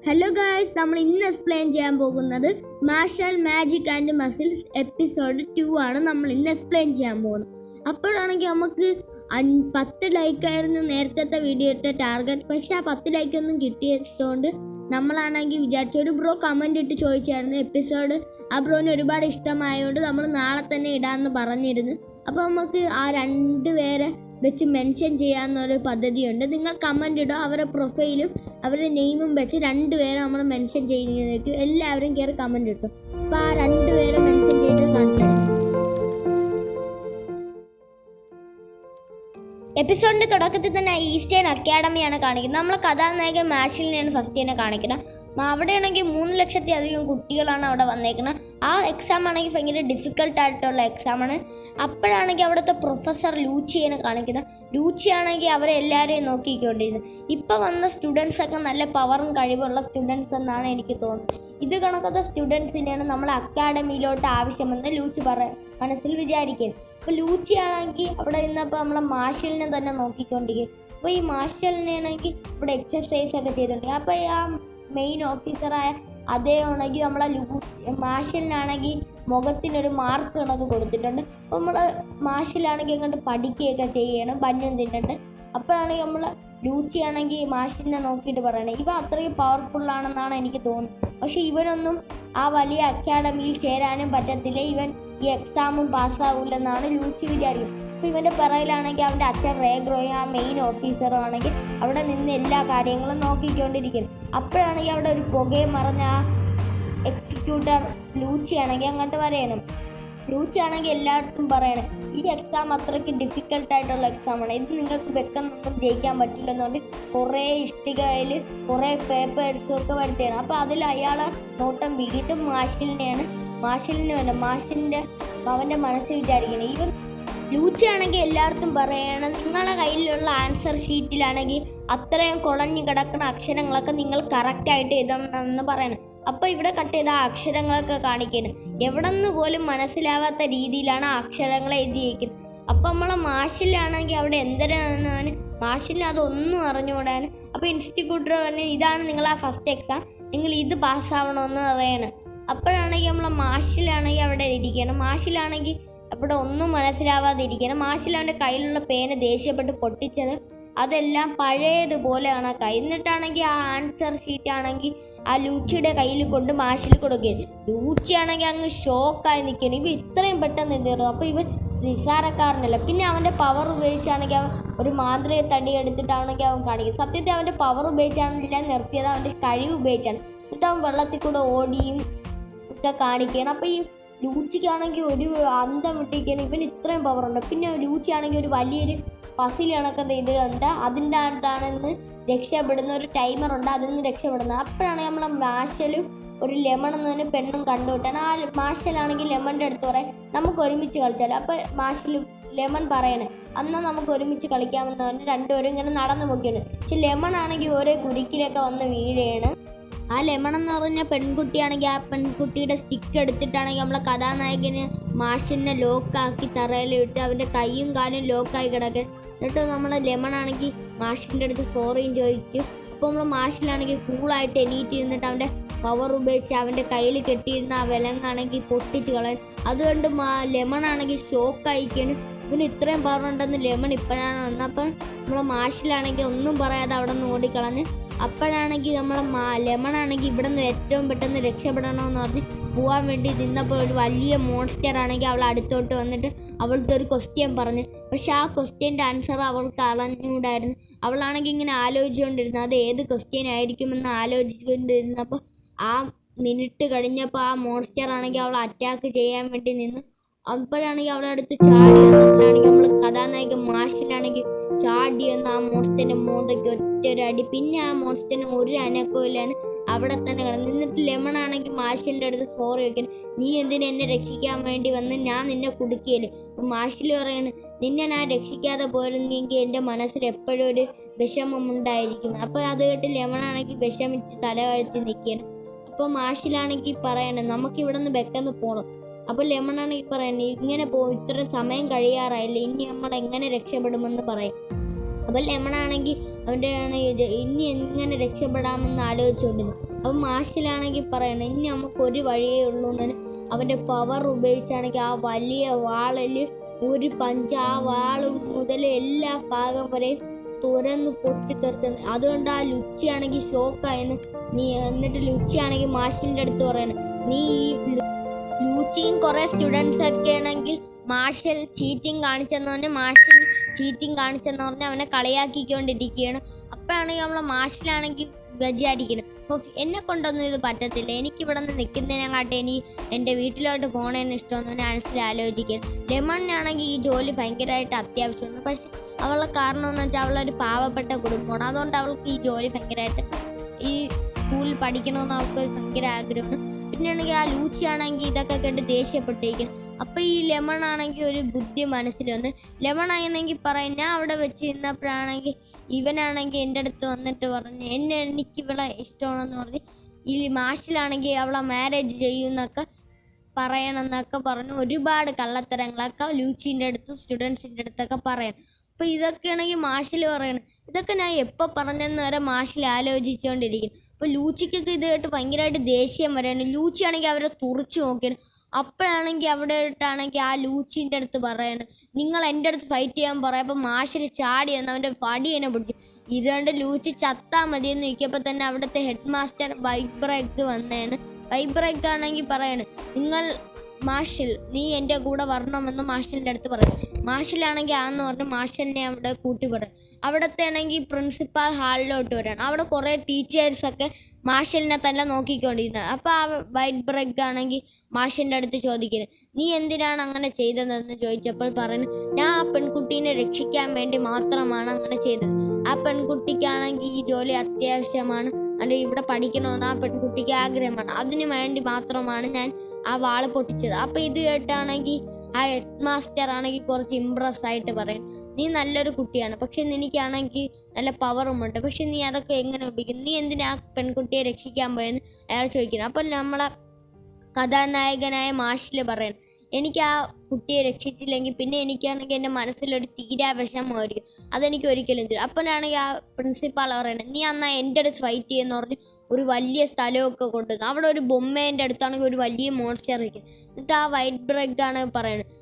Hello guys, നമ്മൾ ഇന്ന് explain ചെയ്യാൻ പോകുന്നത് martial magic and muscles episode 2 ആണ് നമ്മൾ ഇന്ന് എക്സ്പ്ലെയിൻ ചെയ്യാൻ പോകുന്നത്. അപ്പോഴാണെങ്കിൽ നമുക്ക് 10 ലൈക്കായിരുന്നു നേരത്തെ വീഡിയോ ഇട്ട ടാർഗറ്റ്. പക്ഷെ ആ 10 ലൈക്കൊന്നും കിട്ടിയതുകൊണ്ട് നമ്മളാണെങ്കിൽ വിചാരിച്ച ഒരു ബ്രോ കമൻ്റ് ഇട്ട് ചോദിച്ചായിരുന്നു എപ്പിസോഡ്. ആ ബ്രോന് ഒരുപാട് ഇഷ്ടമായതുകൊണ്ട് നമ്മൾ നാളെ തന്നെ ഇടാമെന്ന് പറഞ്ഞിരുന്നു. അപ്പോൾ നമുക്ക് ആ 2 പേരെ വെച്ച് മെൻഷൻ ചെയ്യാമെന്നൊരു പദ്ധതിയുണ്ട്. നിങ്ങൾ കമൻ്റ് ഇടുക, അവരുടെ പ്രൊഫൈലും അവരുടെ നെയിമും വെച്ച് 2 പേരെ നമ്മൾ മെൻഷൻ ചെയ്യുന്നതായിട്ട് എല്ലാവരും കയറി കമൻ്റ് ഇട്ടു. അപ്പോൾ ആ 2 പേരെ മെൻഷൻ ചെയ്ത് കാണിച്ചു. എപ്പിസോഡിൻ്റെ തുടക്കത്തിൽ തന്നെ ഈസ്റ്റേൺ അക്കാഡമിയാണ് കാണിക്കുന്നത്. നമ്മൾ കഥാനായകൻ മാഷിലിനെയാണ് ഫസ്റ്റ് തന്നെ കാണിക്കുന്നത്. അവിടെയാണെങ്കിൽ 3 ലക്ഷത്തിലധികം കുട്ടികളാണ് അവിടെ വന്നേക്കുന്നത്. ആ എക്സാം ആണെങ്കിൽ ഭയങ്കര ഡിഫിക്കൽട്ടായിട്ടുള്ള എക്സാമാണ്. അപ്പോഴാണെങ്കിൽ അവിടുത്തെ പ്രൊഫസർ ലൂച്ചിയെ കാണിക്കുന്നത്. ലൂച്ചിയാണെങ്കിൽ അവരെ എല്ലാവരെയും നോക്കിക്കൊണ്ടിരുന്നത്. ഇപ്പോൾ വന്ന സ്റ്റുഡൻസൊക്കെ നല്ല പവറും കഴിവുള്ള സ്റ്റുഡൻസ് എന്നാണ് എനിക്ക് തോന്നുന്നത്. ഇത് കണക്കത്തെ സ്റ്റുഡൻസിനെയാണ് നമ്മൾ അക്കാഡമിയിലോട്ട് ആവശ്യമെന്ന് ലൂച്ചി മനസ്സിൽ വിചാരിക്കുന്നത്. അപ്പോൾ ലൂച്ചിയാണെങ്കിൽ അവിടെ നിന്നപ്പോൾ നമ്മളെ മാർഷലിനെ തന്നെ നോക്കിക്കൊണ്ടിരിക്കും. അപ്പോൾ ഈ മാർഷലിനെ ആണെങ്കിൽ ഇവിടെ എക്സസൈസ് ഒക്കെ ചെയ്തിട്ടുണ്ട്. അപ്പോൾ ആ മെയിൻ ഓഫീസറായ അതേ ആണെങ്കിൽ നമ്മളെ മാർഷലിനാണെങ്കിൽ മുഖത്തിനൊരു മാർക്ക് കണക്ക് കൊടുത്തിട്ടുണ്ട്. അപ്പോൾ നമ്മളെ മാർഷലാണെങ്കിൽ അങ്ങോട്ട് പഠിക്കുകയൊക്കെ ചെയ്യണം, ബന്നും തിന്നിട്ട്. അപ്പോഴാണെങ്കിൽ നമ്മൾ ലൂച്ചിയാണെങ്കിൽ മാർഷലിനെ നോക്കിയിട്ട് പറയണേ ഇവ അത്രയും പവർഫുള്ളാണെന്നാണ് എനിക്ക് തോന്നുന്നത്. പക്ഷേ ഇവനൊന്നും ആ വലിയ അക്കാഡമിയിൽ ചേരാനും പറ്റത്തില്ല, ഇവൻ ഈ എക്സാമും പാസ്സാവില്ലെന്നാണ് ലൂച്ചി വിചാരിക്കും. അപ്പോൾ ഇവൻ്റെ പിറയിലാണെങ്കിൽ അവൻ്റെ അച്ഛൻ റേഗ്രോയും ആ മെയിൻ ഓഫീസറും ആണെങ്കിൽ അവിടെ നിന്ന് എല്ലാ കാര്യങ്ങളും നോക്കിക്കൊണ്ടിരിക്കുന്നു. അപ്പോഴാണെങ്കിൽ അവിടെ ഒരു പുകയും മറഞ്ഞ ആ എക്സിക്യൂട്ടർ ലൂച്ചിയാണെങ്കിൽ അങ്ങോട്ട് പറയണം. ലൂച്ചിയാണെങ്കിൽ എല്ലായിടത്തും പറയണം ഈ എക്സാം അത്രയ്ക്ക് ഡിഫിക്കൽട്ടായിട്ടുള്ള എക്സാമാണ്, ഇത് നിങ്ങൾക്ക് വെക്കുന്നൊന്നും ജയിക്കാൻ പറ്റില്ലെന്നുകൊണ്ട് കുറേ ഇഷ്ടികയിൽ കുറേ പേപ്പേഴ്സും ഒക്കെ വരുത്തിയാണ്. അപ്പോൾ അതിൽ അയാളെ നോട്ടം വീണ്ടും മാർഷലിന് വേണ്ട. മാർഷലിൻ്റെ അവൻ്റെ മനസ്സിൽ വിചാരിക്കണം ഇവൻ ലൂച്ചിയാണെങ്കിൽ എല്ലായിടത്തും പറയണം നിങ്ങളുടെ കയ്യിലുള്ള ആൻസർ ഷീറ്റിലാണെങ്കിൽ അത്രയും കുളഞ്ഞു കിടക്കുന്ന അക്ഷരങ്ങളൊക്കെ നിങ്ങൾ കറക്റ്റായിട്ട് എഴുതണമെന്ന് പറയണം. അപ്പോൾ ഇവിടെ കട്ട് ചെയ്ത ആ അക്ഷരങ്ങളൊക്കെ കാണിക്കണം. എവിടെ നിന്ന് പോലും മനസ്സിലാവാത്ത രീതിയിലാണ് ആ അക്ഷരങ്ങൾ എഴുതിയിരിക്കുന്നത്. അപ്പോൾ നമ്മളെ മാർഷലാണെങ്കിൽ അവിടെ എന്തിനാണ് മാർഷലിന് അതൊന്നും അറിഞ്ഞുകൂടാണ്. അപ്പോൾ ഇൻസ്റ്റിറ്റ്യൂട്ടർ പറഞ്ഞ് ഇതാണ് നിങ്ങളാ ഫസ്റ്റ് എക്സാം, നിങ്ങൾ ഇത് പാസ്സാവണമെന്ന് പറയണം. അപ്പോഴാണെങ്കിൽ നമ്മളെ മാർഷലാണെങ്കിൽ അവിടെ ഇരിക്കണം. മാർഷലാണെങ്കിൽ അവിടെ ഒന്നും മനസ്സിലാവാതിരിക്കണം. മാർഷൽ അവൻ്റെ കയ്യിലുള്ള പേന ദേഷ്യപ്പെട്ട് പൊട്ടിച്ചത് അതെല്ലാം പഴയതുപോലെയാണ് കൈ. എന്നിട്ടാണെങ്കിൽ ആ ആൻസർ ഷീറ്റ് ആണെങ്കിൽ ആ ലൂച്ചിയുടെ കയ്യിൽ കൊണ്ട് മാർഷൽ കൊടുക്കുകയാണ്. ലൂച്ചിയാണെങ്കിൽ അങ്ങ് ഷോക്കായി നിൽക്കുകയാണ്, ഇവ ഇത്രയും പെട്ടെന്ന് തീർന്നു. അപ്പോൾ ഇവൻ നിസാരക്കാരനല്ല. പിന്നെ അവൻ്റെ പവർ ഉപയോഗിച്ചാണെങ്കിൽ അവൻ ഒരു മാന്ത്രിക തടി എടുത്തിട്ടാണെങ്കിൽ അവൻ കാണിക്കും. സത്യത്തിൽ അവൻ്റെ പവർ ഉപയോഗിച്ചാണെന്നില്ല നിർത്തിയത് അവൻ്റെ കഴിവ് ഉപയോഗിച്ചാണ്. എന്നിട്ട് അവൻ വെള്ളത്തിൽ കൂടെ ഓടിയും ഒക്കെ കാണിക്കുകയാണ്. അപ്പോൾ ഈ ലൂച്ചിക്കാണെങ്കിൽ ഒരു അന്തം വിട്ടിരിക്കുകയാണ്, ഇവന് ഇത്രയും പവറുണ്ട്. പിന്നെ ലൂച്ചിയാണെങ്കിൽ ഒരു വലിയൊരു പസിൽ കണക്കത്തെ ഇത് കണ്ട് അതിൻ്റെ ആയിട്ടാണെന്ന് രക്ഷപ്പെടുന്ന ഒരു ടൈമറുണ്ട്, അതിൽ നിന്ന് രക്ഷപ്പെടുന്നത്. അപ്പോഴാണ് നമ്മളെ മാർഷലും ഒരു ലെമൺ എന്ന് പറഞ്ഞ പെണ്ണും കണ്ടുവിട്ടാണ്. ആ മാർഷലാണെങ്കിൽ ലെമണിൻ്റെ അടുത്ത് പറയാം നമുക്ക് ഒരുമിച്ച് കളിച്ചാലോ. അപ്പോൾ മാർഷൽ ലെമൺ പറയണേ എന്നാൽ നമുക്ക് ഒരുമിച്ച് കളിക്കാമെന്ന് പറഞ്ഞ് 2 പേരും ഇങ്ങനെ നടന്നു പോവുകയാണ്. പക്ഷെ ലെമൺ ആണെങ്കിൽ ഓരോ കുരുക്കിലൊക്കെ വന്ന് വീഴുകയാണ്. ആ ലെമൺ എന്ന് പറഞ്ഞ പെൺകുട്ടിയാണെങ്കിൽ ആ പെൺകുട്ടിയുടെ സ്റ്റിക്ക് എടുത്തിട്ടാണെങ്കിൽ നമ്മളെ കഥാനായകന് മാർഷലിനെ ലോക്കാക്കി തറയിൽ വിട്ട് അവൻ്റെ കൈയും കാലും ലോക്കായി കിടക്കുക. എന്നിട്ട് നമ്മളെ ലെമൺ ആണെങ്കിൽ മാർഷലിൻ്റെ അടുത്ത് സോറിയും ചോദിക്കും. അപ്പോൾ നമ്മൾ മാർഷലാണെങ്കിൽ കൂളായിട്ട് എണീറ്റ് ഇരുന്നിട്ട് അവൻ്റെ പവർ ഉപയോഗിച്ച് അവൻ്റെ കയ്യിൽ കെട്ടിയിരുന്ന ആ വിലങ്ങാണെങ്കിൽ പൊട്ടിച്ച് കളയും. അതുകൊണ്ട് ലെമൺ ആണെങ്കിൽ ഷോക്കായിക്കാണ്, ഇവന് ഇത്രയും പവർ ഉണ്ടെന്ന് ലെമൺ ഇപ്പോഴാണ് വന്നത്. അപ്പം നമ്മളെ മാർഷലാണെങ്കിൽ ഒന്നും പറയാതെ അവിടെ നിന്ന് ഓടിക്കളഞ്ഞ്. അപ്പോഴാണെങ്കിൽ നമ്മളെ ലെമൺ ആണെങ്കിൽ ഇവിടെ നിന്ന് ഏറ്റവും പെട്ടെന്ന് രക്ഷപ്പെടണമെന്ന് പറഞ്ഞ് പോകാൻ വേണ്ടി നിന്നപ്പോൾ ഒരു വലിയ മോൺസ്റ്റർ ആണെങ്കിൽ അവൾ അടുത്തോട്ട് വന്നിട്ട് അവൾക്ക് ഒരു ക്വസ്റ്റ്യൻ പറഞ്ഞു. പക്ഷെ ആ ക്വസ്റ്റ്യൻ്റെ ആൻസർ അവൾക്ക് അറിഞ്ഞുകൂടായിരുന്നു. അവളാണെങ്കിൽ ഇങ്ങനെ ആലോചിച്ചുകൊണ്ടിരുന്നു അത് ഏത് ക്വസ്റ്റ്യൻ ആയിരിക്കുമെന്ന് ആലോചിച്ചുകൊണ്ടിരുന്നപ്പോൾ ആ മിനിറ്റ് കഴിഞ്ഞപ്പോൾ ആ മോൺസ്റ്റർ ആണെങ്കിൽ അവൾ അറ്റാക്ക് ചെയ്യാൻ വേണ്ടി നിന്ന്. അപ്പോഴാണെങ്കിൽ അവളുടെ അടുത്ത് ചാടി വന്നപ്പോഴാണെങ്കിൽ നമ്മൾ കഥാനായകൻ മാർഷലാണെങ്കിൽ ചാടി വന്ന് ആ മോൺസ്റ്ററിൻ്റെ മോന്തയ്ക്ക് ഒറ്റൊരടി. പിന്നെ ആ മോൺസ്റ്ററിന് ഒരു അനക്കവും ഇല്ലാന്ന് അവിടെ തന്നെ കിടന്നു. എന്നിട്ട് ലെമൺ ആണെങ്കിൽ മാർഷലിൻ്റെ അടുത്ത് സോറി വയ്ക്കണം, നീ എന്തിനാ എന്നെ രക്ഷിക്കാൻ വേണ്ടി വന്ന്, ഞാൻ നിന്നെ കുടുക്കിയല്ലേ. അപ്പം മാർഷൽ പറയാണ് നിന്നെ ഞാൻ രക്ഷിക്കാതെ പോയിരുന്നെങ്കിൽ എൻ്റെ മനസ്സിൽ എപ്പോഴും ഒരു വിഷമം ഉണ്ടായിരിക്കുന്നു. അപ്പോൾ അത് കേട്ട് ലെമൺ ആണെങ്കിൽ വിഷമിച്ച് തലവഴുത്തി നിൽക്കുകയാണ്. അപ്പോൾ മാർഷലാണെങ്കിൽ പറയണേ നമുക്കിവിടെ നിന്ന് വെക്കെന്ന് പോകണം. അപ്പോൾ ലെമൺ ആണെങ്കിൽ പറയണേ ഇങ്ങനെ ഇത്ര സമയം കഴിയാറായില്ല, ഇനി നമ്മൾ എങ്ങനെ രക്ഷപ്പെടുമെന്ന് പറയും. അപ്പോൾ ലെമൺ ആണെങ്കിൽ അവൻ്റെ ഇനി എങ്ങനെ രക്ഷപ്പെടാമെന്ന് ആലോചിച്ചുകൊണ്ടിരുന്നു. അപ്പം മാഷിലാണെങ്കിൽ പറയണം ഇനി നമുക്കൊരു വഴിയേ ഉള്ളൂ എന്ന്. അവൻ്റെ പവർ ഉപയോഗിച്ചാണെങ്കിൽ ആ വലിയ വാളിൽ ഒരു പഞ്ച് ആ വാൾ മുതൽ എല്ലാ ഭാഗം വരെ തുറന്ന് പൊട്ടിത്തെറിച്ചത്. അതുകൊണ്ട് ആ ലുച്ചിയാണെങ്കിൽ ഷോക്കായെന്ന്. എന്നിട്ട് ലുച്ചിയാണെങ്കിൽ മാഷിൻ്റെ അടുത്ത് പറയണം നീ ഈ ലൂച്ചിയും കുറേ സ്റ്റുഡൻസ് ഒക്കെ ആണെങ്കിൽ മാർഷൽ ചീറ്റിംഗ് കാണിച്ചെന്ന് പറഞ്ഞ് അവനെ കളിയാക്കിക്കൊണ്ടിരിക്കുകയാണ്. അപ്പോഴാണെങ്കിൽ നമ്മളെ മാർഷലാണെങ്കിൽ വിചാരിക്കണം അപ്പോൾ എന്നെ കൊണ്ടൊന്നും ഇത് പറ്റത്തില്ല, എനിക്കിവിടെ നിന്ന് നിൽക്കുന്നതിനെക്കാട്ടി എൻ്റെ വീട്ടിലോട്ട് പോകണേന്ന് ഇഷ്ടമെന്ന് മനസ്സിൽ ആലോചിക്കണം. ലെമണിനാണെങ്കിൽ ഈ ജോലി ഭയങ്കരമായിട്ട് അത്യാവശ്യമാണ്. പക്ഷെ അവളുടെ കാരണം എന്ന് വെച്ചാൽ അവളൊരു പാവപ്പെട്ട കുടുംബമാണ്. അതുകൊണ്ട് അവൾക്ക് ഈ ജോലി ഭയങ്കരമായിട്ട് ഈ സ്കൂളിൽ പഠിക്കണമെന്ന് അവൾക്ക് ഭയങ്കര ആഗ്രഹമാണ്. പിന്നെയാണെങ്കിൽ ആ ലൂച്ചിയാണെങ്കിൽ ഇതൊക്കെ കേട്ട് ദേഷ്യപ്പെട്ടിരിക്കുന്നു. അപ്പോൾ ഈ ലെമൺ ആണെങ്കിൽ ഒരു ബുദ്ധി മനസ്സിൽ വന്ന് ലെമൺ ആയിരുന്നെങ്കിൽ പറയും ഞാൻ അവിടെ വെച്ച് നിന്നപ്പോഴാണെങ്കിൽ ഇവനാണെങ്കിൽ എൻ്റെ അടുത്ത് വന്നിട്ട് പറഞ്ഞ് എനിക്കിവിടെ ഇഷ്ടമാണെന്ന് പറഞ്ഞ് ഈ മാഷിലാണെങ്കിൽ അവളെ മാരേജ് ചെയ്യുമെന്നൊക്കെ പറയണമെന്നൊക്കെ പറഞ്ഞ് ഒരുപാട് കള്ളത്തരങ്ങളൊക്കെ ലൂച്ചീൻ്റെ അടുത്തും സ്റ്റുഡൻസിൻ്റെ അടുത്തൊക്കെ പറയണം. അപ്പോൾ ഇതൊക്കെയാണെങ്കിൽ മാഷിൽ പറയണം ഇതൊക്കെ ഞാൻ എപ്പോൾ പറഞ്ഞെന്ന് വരെ മാഷിൽ ആലോചിച്ചുകൊണ്ടിരിക്കും. അപ്പോൾ ലൂച്ചിക്കൊക്കെ ഇത് കേട്ട് ഭയങ്കരമായിട്ട് ദേഷ്യം വരെയാണ്. ലൂച്ചിയാണെങ്കിൽ അവരെ തുറച്ചു നോക്കിയാണ്. അപ്പോഴാണെങ്കിൽ അവിടെ ഇട്ടാണെങ്കിൽ ആ ലൂച്ചിൻ്റെ അടുത്ത് പറയാണ് നിങ്ങൾ എൻ്റെ അടുത്ത് ഫൈറ്റ് ചെയ്യാൻ പറയാം. അപ്പോൾ മാഷിൽ ചാടി എന്ന് അവൻ്റെ പടിയെന്നെ പിടിച്ചു. ഇതുകൊണ്ട് ലൂച്ചി ചത്താൽ മതിയെന്ന് ചോദിക്കുമ്പോൾ തന്നെ അവിടുത്തെ ഹെഡ് മാസ്റ്റർ വൈബ്രേക്ക് വന്നേണ്. വൈബ്രേക്ക് ആണെങ്കിൽ പറയാണ് നിങ്ങൾ മാർഷൽ നീ എൻ്റെ കൂടെ വരണമെന്ന് മാർഷലിൻ്റെ അടുത്ത് പറയും. മാർഷലാണെങ്കിൽ ആന്ന് പറഞ്ഞ് മാർഷലിനെ അവിടെ കൂട്ടി പറയും. അവിടുത്തെ ആണെങ്കിൽ പ്രിൻസിപ്പാൾ ഹാളിലോട്ട് വരികയാണ്. അവിടെ കുറേ ടീച്ചേഴ്സൊക്കെ മാർഷലിനെ തന്നെ നോക്കിക്കൊണ്ടിരുന്നത്. അപ്പോൾ ആ വൈറ്റ് ബ്രഗ് ആണെങ്കിൽ മാഷിൻ്റെ അടുത്ത് ചോദിക്കുന്നത് നീ എന്തിനാണ് അങ്ങനെ ചെയ്തതെന്ന് ചോദിച്ചപ്പോൾ പറഞ്ഞു ഞാൻ ആ പെൺകുട്ടീനെ രക്ഷിക്കാൻ വേണ്ടി മാത്രമാണ് അങ്ങനെ ചെയ്തത്. ആ പെൺകുട്ടിക്കാണെങ്കിൽ ഈ ജോലി അത്യാവശ്യമാണ്, അല്ലെങ്കിൽ ഇവിടെ പഠിക്കണമെന്ന് ആ പെൺകുട്ടിക്ക് ആഗ്രഹമാണ്, അതിനു വേണ്ടി മാത്രമാണ് ഞാൻ ആ വാള് പൊട്ടിച്ചത്. അപ്പോൾ ഇത് കേട്ടാണെങ്കിൽ ആ ഹെഡ് മാസ്റ്റർ ആണെങ്കിൽ കുറച്ച് ഇമ്പ്രസ് ആയിട്ട് പറയും നീ നല്ലൊരു കുട്ടിയാണ്, പക്ഷെ നിനക്കാണെങ്കിൽ നല്ല പവറുമുണ്ട്, പക്ഷെ നീ അതൊക്കെ എങ്ങനെ ഉപയോഗിക്കും, നീ എന്തിനാ ആ പെൺകുട്ടിയെ രക്ഷിക്കാൻ പോയെന്ന് അയാൾ ചോദിക്കണം. അപ്പോൾ നമ്മളെ കഥാനായകനായ മാഷിൽ പറയണം എനിക്ക് ആ കുട്ടിയെ രക്ഷിച്ചില്ലെങ്കിൽ പിന്നെ എനിക്കാണെങ്കിൽ എൻ്റെ മനസ്സിലൊരു തീരാ വിഷമമായിരിക്കും, അതെനിക്ക് ഒരിക്കലും തരും. അപ്പോഴാണെങ്കിൽ ആ പ്രിൻസിപ്പാൾ പറയണം നീ എന്നാൽ എൻ്റെ അടുത്ത് ഫൈറ്റ് ചെയ്യുമെന്ന് പറഞ്ഞ് ഒരു വലിയ സ്ഥലമൊക്കെ കൊണ്ടുവന്നു. അവിടെ ഒരു ബൊമ്മേൻ്റെ അടുത്താണെങ്കിൽ ഒരു വലിയ മോൺസ്റ്റർ ഇരിക്കും. എന്നിട്ട് ആ വൈറ്റ് ബ്രഗ് ആണ് പറയുന്നത്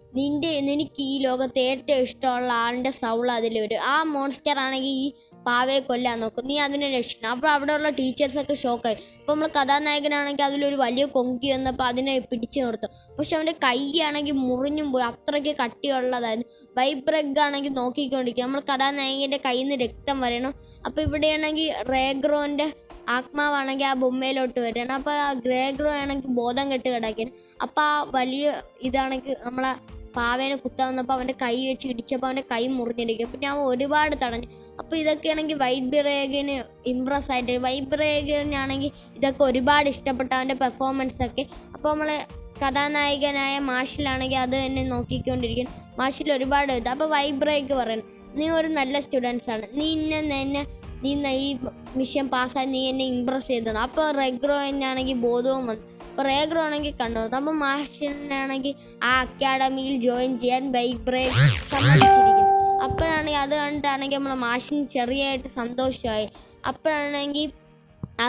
നിനക്ക് ഈ ലോകത്ത് ഏറ്റവും ഇഷ്ടമുള്ള ആളിൻ്റെ സൗൾ അതിൽ വരും, ആ മോൺസ്റ്റർ ആണെങ്കിൽ ഈ പാവയെ കൊല്ലാൻ നോക്കും, നീ അതിനെ രക്ഷിക്കണം. അപ്പോൾ അവിടെയുള്ള ടീച്ചേഴ്സൊക്കെ ഷോക്കായി. അപ്പോൾ നമ്മൾ കഥാനായകനാണെങ്കിൽ അതിലൊരു വലിയ കൊങ്കി വന്നപ്പോൾ അതിനെ പിടിച്ചു നിർത്തും. പക്ഷെ അവൻ്റെ കൈയാണെങ്കിൽ മുറിഞ്ഞും പോയി, അത്രയ്ക്ക് കട്ടിയുള്ളതായിരുന്നു. വൈബ്രഗ് ആണെങ്കിൽ നോക്കിക്കൊണ്ടിരിക്കുക, നമ്മൾ കഥാനായകൻ്റെ കയ്യിൽ നിന്ന് രക്തം വരണം. അപ്പോൾ ഇവിടെയാണെങ്കിൽ റേഗ്രോൻ്റെ ആത്മാവാണെങ്കിൽ ആ ബൊമ്മയിലോട്ട് വരികയാണ്. അപ്പോൾ ആ ഗ്രേഗ്രോ ആണെങ്കിൽ ബോധം കെട്ട് കിടക്കുകയാണ്. അപ്പോൾ ആ വലിയ ഇതാണെങ്കിൽ നമ്മളെ പാവേനെ കുത്താവുന്നപ്പോൾ അവൻ്റെ കൈ വെച്ച് ഇടിച്ചപ്പോൾ അവൻ്റെ കൈ മുറിഞ്ഞിരിക്കും. അപ്പോൾ ഞാൻ ഒരുപാട് തടഞ്ഞു. അപ്പോൾ ഇതൊക്കെയാണെങ്കിൽ വൈബ്രേഗിന് ഇമ്പ്രസ് ആയിട്ട്, വൈബ്രേഗിനാണെങ്കിൽ ഇതൊക്കെ ഒരുപാട് ഇഷ്ടപ്പെട്ട അവൻ്റെ പെർഫോമൻസൊക്കെ. അപ്പോൾ നമ്മളെ കഥാനായകനായ മാഷിലാണെങ്കിൽ അത് തന്നെ നോക്കിക്കൊണ്ടിരിക്കും. മാഷിൽ ഒരുപാട് ഇത്. അപ്പോൾ വൈബ്രേഗ് പറയണം നീ ഒരു നല്ല സ്റ്റുഡൻസാണ്, നീ ഈ മിഷൻ പാസ്സായി നീ എന്നെ ഇമ്പ്രസ് ചെയ്തതാണ്. അപ്പോൾ റെഗ്രോനാണെങ്കിൽ ബോധവും വന്നു. അപ്പോൾ റേഗ്രോ ആണെങ്കിൽ കണ്ടു. അപ്പോൾ മാഷിനാണെങ്കിൽ ആ അക്കാഡമിയിൽ ജോയിൻ ചെയ്യാൻ വൈബ്രേഗ് സമ്മതിച്ചിരിക്കുന്നു. അപ്പോഴാണെങ്കിൽ അത് കണ്ടിട്ടാണെങ്കിൽ നമ്മളെ മാഷിന് ചെറിയായിട്ട് സന്തോഷമായി. അപ്പോഴാണെങ്കിൽ ആ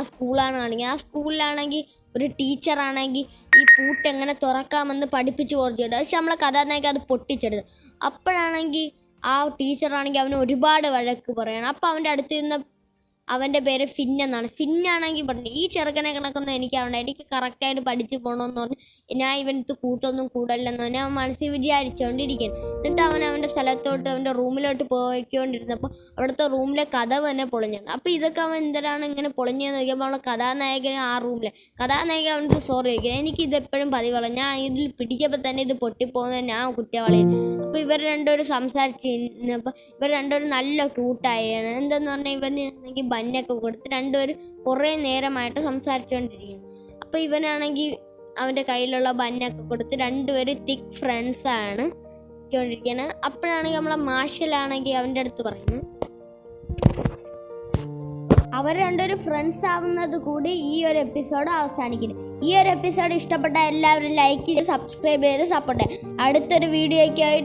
സ്കൂളിലാണെങ്കിൽ ഒരു ടീച്ചറാണെങ്കിൽ ഈ പൂട്ട് എങ്ങനെ തുറക്കാമെന്ന് പഠിപ്പിച്ച് കൊടുത്തിട്ടുണ്ട്. പക്ഷെ നമ്മളെ കഥാനായകൻ അത് പൊട്ടിച്ചെടുത്തു. അപ്പോഴാണെങ്കിൽ ആ ടീച്ചറാണെങ്കിൽ അവന് ഒരുപാട് വഴക്ക് പറയണം. അപ്പോൾ അവൻ്റെ അടുത്തിരുന്ന അവൻ്റെ പേര് ഫിന്നെന്നാണ്. ഫിന്നാണെങ്കിൽ പറഞ്ഞു ഈ ചെറുക്കനെ കണക്കൊന്നും എനിക്ക് കറക്റ്റായിട്ട് പഠിച്ചു പോകണമെന്ന് പറഞ്ഞു ഞാൻ ഇവനത്ത് കൂട്ടൊന്നും കൂടല്ലെന്ന് പറഞ്ഞാൽ അവൻ മനസ്സിൽ വിചാരിച്ചുകൊണ്ടിരിക്കുന്നു. എന്നിട്ട് അവൻ്റെ സ്ഥലത്തോട്ട് അവൻ്റെ റൂമിലോട്ട് പോയിക്കൊണ്ടിരുന്നപ്പോൾ അവിടുത്തെ റൂമിലെ കഥവ് തന്നെ പൊളിഞ്ഞാണ്. അപ്പോൾ ഇതൊക്കെ അവൻ എന്തിനാണ് ഇങ്ങനെ പൊളിഞ്ഞതെന്ന് നോക്കിയപ്പോൾ അവളെ കഥാനായകന് ആ റൂമിലെ കഥാനായകൻ അവനക്ക് സോറി ചോദിക്കുക എനിക്കിതെപ്പോഴും പതിവാണ്, ഞാൻ ഇതിൽ പിടിക്കുമ്പോൾ തന്നെ ഇത് പൊട്ടിപ്പോകുന്നത് ഞാൻ കുറ്റവാളിയാണ്. അപ്പോൾ ഇവർ രണ്ടുപേരും സംസാരിച്ചിരുന്നപ്പോൾ ഇവർ രണ്ടുപേരും നല്ല ക്യൂട്ടായാണ്. എന്തെന്ന് പറഞ്ഞാൽ ഇവനാണെങ്കിൽ ബന്നൊക്കെ കൊടുത്ത് രണ്ടുപേരും കുറേ നേരമായിട്ട് സംസാരിച്ചുകൊണ്ടിരിക്കുന്നു. അപ്പോൾ ഇവനാണെങ്കിൽ അവൻ്റെ കയ്യിലുള്ള ബന്നൊക്കെ കൊടുത്ത് രണ്ടുപേരും തിക്ക് ഫ്രണ്ട്സാണ് കൊണ്ടിരിക്കുന്നത്. അപ്പോഴാണെങ്കിൽ നമ്മളെ മാർഷലാണെങ്കിൽ അവൻ്റെ അടുത്ത് പറയുന്നു അവർ രണ്ടുപേരും ഫ്രണ്ട്സ് ആവുന്നത് കൂടി ഈ ഒരു എപ്പിസോഡ് അവസാനിക്കുന്നു. ഈ ഒരു എപ്പിസോഡ് ഇഷ്ടപ്പെട്ട എല്ലാവരും ലൈക്ക് ചെയ്ത് സബ്സ്ക്രൈബ് ചെയ്ത് സപ്പോർട്ട് ചെയ്യാം. അടുത്തൊരു വീഡിയോയ്ക്കായി